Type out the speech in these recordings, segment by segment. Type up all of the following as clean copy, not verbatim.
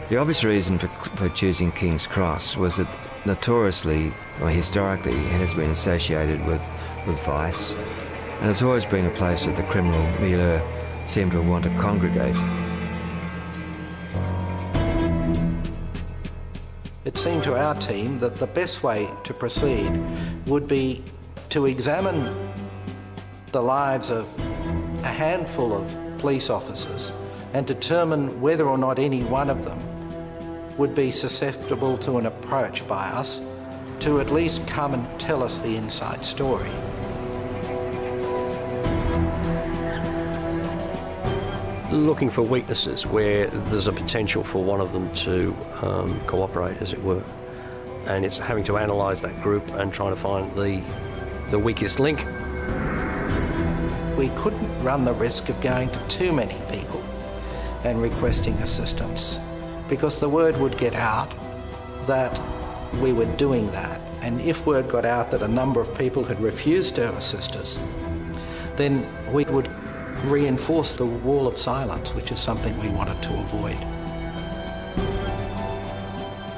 The obvious reason for choosing King's Cross was that notoriously, or historically, it has been associated with vice, and it's always been a place that the criminal milieu seem to want to congregate. It seemed to our team that the best way to proceed would be to examine the lives of a handful of police officers and determine whether or not any one of them would be susceptible to an approach by us to at least come and tell us the inside story. Looking for weaknesses where there's a potential for one of them to cooperate, as it were. And it's having to analyse that group and trying to find the weakest link. We couldn't run the risk of going to too many people and requesting assistance, because the word would get out that we were doing that. And if word got out that a number of people had refused to assist us, then we would reinforce the wall of silence, which is something we wanted to avoid.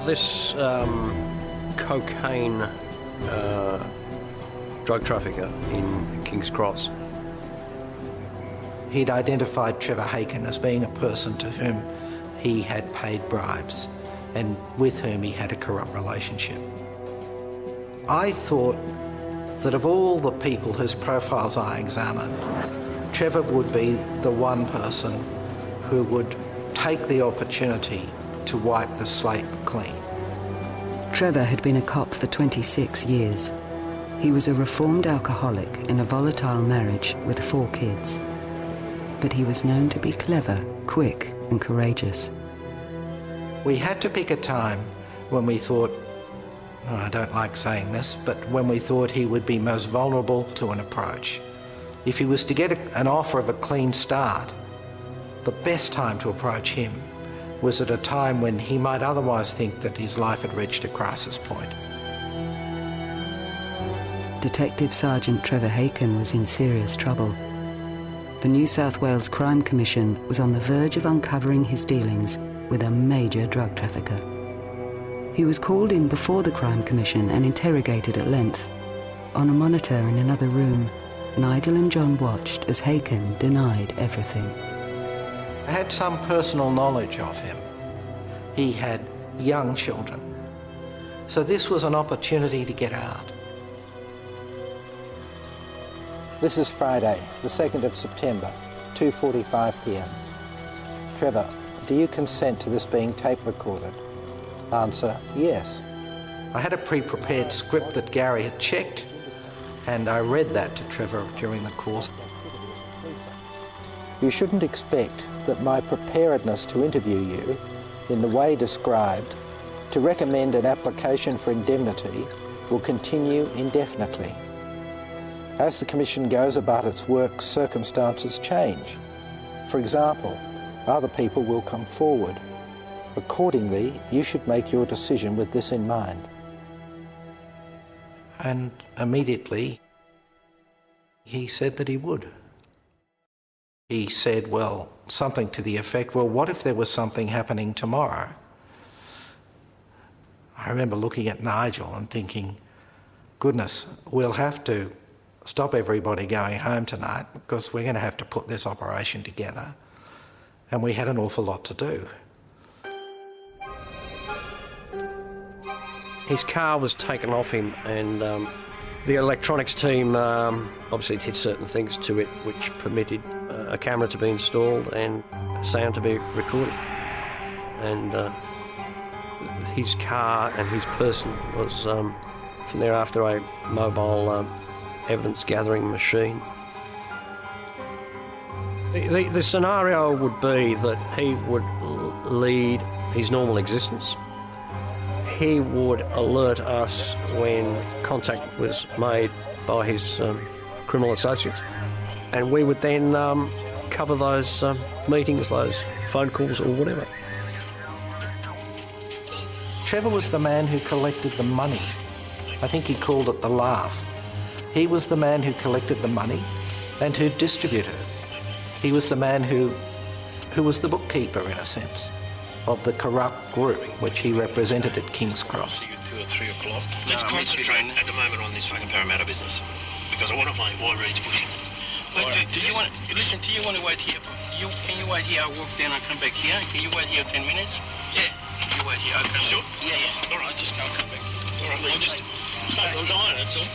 This cocaine drug trafficker in King's Cross, he'd identified Trevor Haken as being a person to whom he had paid bribes and with whom he had a corrupt relationship. I thought that of all the people whose profiles I examined, Trevor would be the one person who would take the opportunity to wipe the slate clean. Trevor had been a cop for 26 years. He was a reformed alcoholic in a volatile marriage with 4 kids. But he was known to be clever, quick, and courageous. We had to pick a time when we thought, oh, I don't like saying this, but when we thought he would be most vulnerable to an approach. If he was to get an offer of a clean start, the best time to approach him was at a time when he might otherwise think that his life had reached a crisis point. Detective Sergeant Trevor Haken was in serious trouble. The New South Wales Crime Commission was on the verge of uncovering his dealings with a major drug trafficker. He was called in before the Crime Commission and interrogated at length. On a monitor in another room, Nigel and John watched as Haken denied everything. I had some personal knowledge of him. He had young children. So this was an opportunity to get out. This is Friday, the 2nd of September, 2:45 p.m. Trevor, do you consent to this being tape recorded? Answer, yes. I had a pre-prepared script that Gary had checked, and I read that to Trevor during the course. You shouldn't expect that my preparedness to interview you in the way described to recommend an application for indemnity will continue indefinitely. As the Commission goes about its work, circumstances change. For example, other people will come forward. Accordingly, you should make your decision with this in mind. And immediately, he said that he would. He said, well, something to the effect, well, what if there was something happening tomorrow? I remember looking at Nigel and thinking, goodness, we'll have to stop everybody going home tonight because we're going to have to put this operation together. And we had an awful lot to do. His car was taken off him, and the electronics team obviously did certain things to it which permitted a camera to be installed and sound to be recorded. And his car and his person was from thereafter a mobile evidence gathering machine. The scenario would be that he would lead his normal existence. He would alert us when contact was made by his criminal associates, and we would then cover those meetings, those phone calls or whatever. Trevor was the man who collected the money. I think he called it the laugh. He was the man who collected the money and who distributed it. He was the man who was the bookkeeper, in a sense. of the corrupt group which he represented at King's Cross. 2 or 3 o'clock. Let's concentrate at the moment on this fucking Parramatta business, because I want to find why Reed's pushing. Do you want to wait here? Can you wait here? I'll walk down. I'll come back here. Can you wait here 10 minutes? Yeah. Can you wait here? I'll come. Sure. Yeah. All right. Just go. I'll come back. All right. I'm dying. That's all.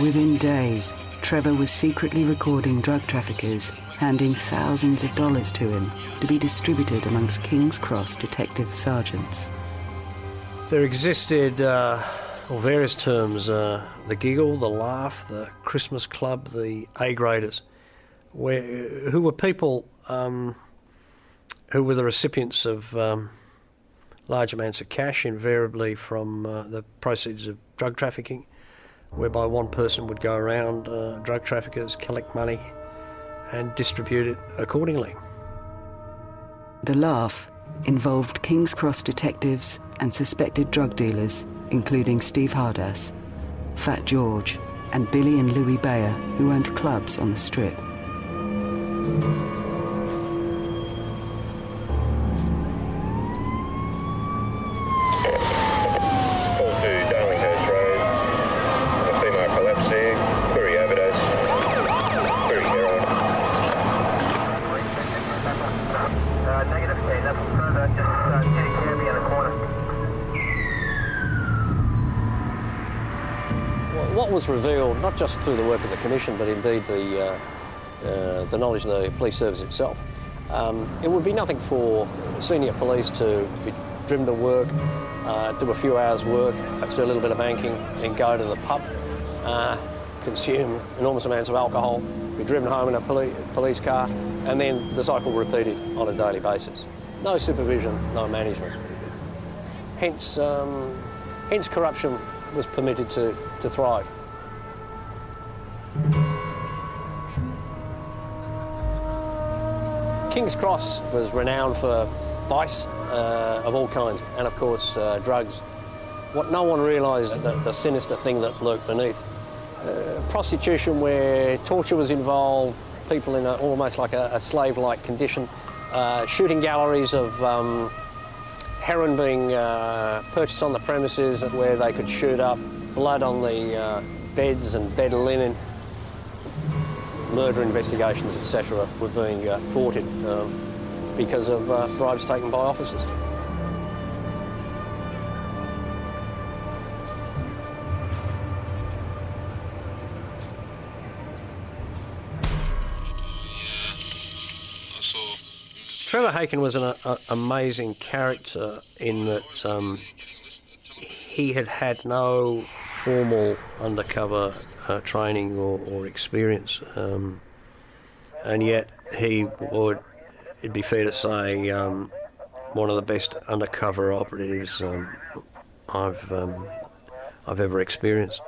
Within days, Trevor was secretly recording drug traffickers, handing thousands of dollars to him to be distributed amongst King's Cross detective sergeants. There existed various terms, the giggle, the laugh, the Christmas club, the A-graders, who were people who were the recipients of large amounts of cash, invariably from the proceeds of drug trafficking, whereby one person would go around drug traffickers, collect money and distribute it accordingly. The laugh involved King's Cross detectives and suspected drug dealers, including Steve Hardass, Fat George, and Billy and Louis Bayeh, who owned clubs on the Strip. Call to Darlinghurst Road. A female collapse there. Query overdose. Query heroin. Negative, okay, nothing further. Just getting heavy in the corner. What was revealed, not just through the work of the Commission, but indeed the knowledge of the police service itself, it would be nothing for senior police to be driven to work, do a few hours work, perhaps do a little bit of banking, then go to the pub, consume enormous amounts of alcohol, be driven home in a police car, and then the cycle repeated on a daily basis. No supervision, no management. Hence corruption was permitted to thrive. King's Cross was renowned for vice of all kinds, and of course drugs. What no one realised, the sinister thing that lurked beneath. Prostitution where torture was involved, people in almost like a slave-like condition, shooting galleries of heroin being purchased on the premises where they could shoot up, blood on the beds and bed linen, murder investigations, etc. were being thwarted because of bribes taken by officers. Trevor Haken was an amazing character in that he had had no formal undercover training or experience, and yet he would, it'd be fair to say, one of the best undercover operatives I've ever experienced.